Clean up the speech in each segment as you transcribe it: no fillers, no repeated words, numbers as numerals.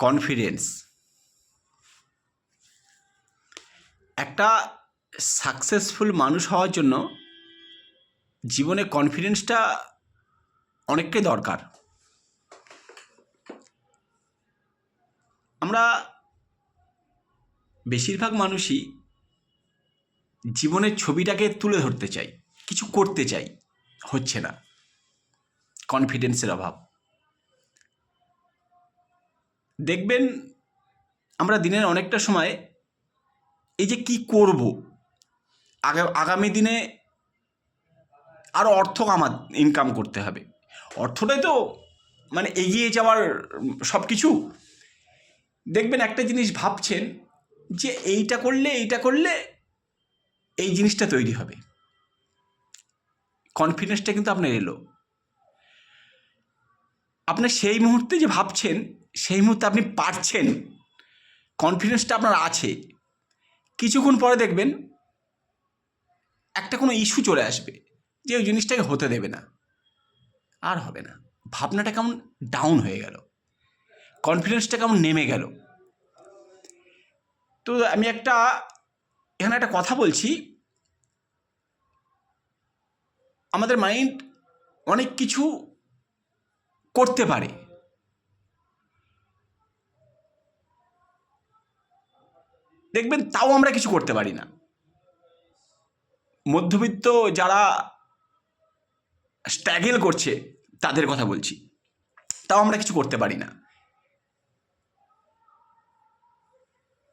Confidence. একটা successful মানুষ হওয়ার জন্য জীবনে কনফিডেন্সটা অনেকটাই দরকার। আমরা বেশিরভাগ মানুষই জীবনের ছবিটাকে তুলে ধরতে চাই, কিছু করতে চাই, হচ্ছে না, কনফিডেন্সের অভাব। দেখবেন আমরা দিনের অনেকটা সময় এই যে কি করব, আগামী দিনে আরও অর্থ ইনকাম করতে হবে, অর্থটাই তো মানে এগিয়ে যাওয়ার সব কিছু। দেখবেন একটা জিনিস ভাবছেন যে এইটা করলে এই জিনিসটা তৈরি হবে, কনফিডেন্সটা কিন্তু আপনার এলো। আপনার সেই মুহূর্তে যে ভাবছেন সেই মুহূর্তে আপনি পারছেন, কনফিডেন্সটা আপনার আছে। কিছুক্ষণ পরে দেখবেন একটা কোনো ইস্যু চলে আসবে যে ওই জিনিসটাকে হতে দেবে না, আর হবে না। ভাবনাটা কেমন ডাউন হয়ে গেল, কনফিডেন্সটা কেমন নেমে গেল। তো আমি এখানে একটা কথা বলছি, আমাদের মাইন্ড অনেক কিছু করতে পারে, দেখবেন তাও আমরা কিছু করতে পারি না। মধ্যবিত্ত যারা স্ট্রাগল করছে তাদের কথা বলছি, তাও আমরা কিছু করতে পারি না।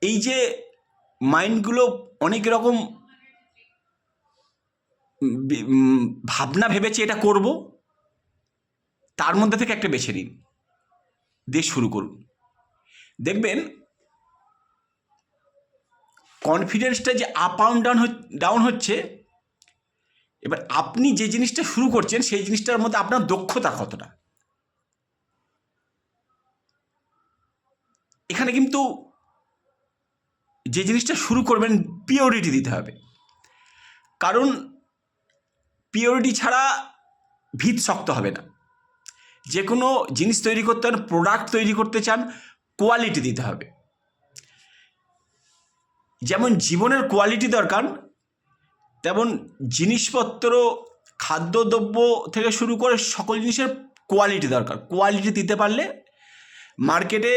এই যে মাইন্ডগুলো অনেক রকম ভাবনা ভেবেছে এটা করব, তার মধ্যে থেকে একটা বেছে নিন, দিয়ে শুরু করুন। দেখবেন কনফিডেন্সটা যে আপ অ্যান্ড ডাউন হচ্ছে। এবার আপনি যে জিনিসটা শুরু করছেন সেই জিনিসটার মধ্যে আপনার দক্ষতা কতটা, এখানে কিন্তু যে জিনিসটা শুরু করবেন পিওরিটি দিতে হবে, কারণ পিওরিটি ছাড়া ভিত শক্ত হবে না। যে কোনো জিনিস তৈরি করতে হলে, প্রোডাক্ট তৈরি করতে চান, কোয়ালিটি দিতে হবে। যেমন জীবনের কোয়ালিটি দরকার, তেমন জিনিসপত্র, খাদ্যদ্রব্য থেকে শুরু করে সকল জিনিসের কোয়ালিটি দরকার। কোয়ালিটি দিতে পারলে মার্কেটে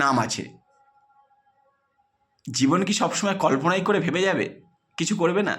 নাম আছে। জীবন কি সবসময় কল্পনাই করে ভেবে যাবে, কিছু করবে না?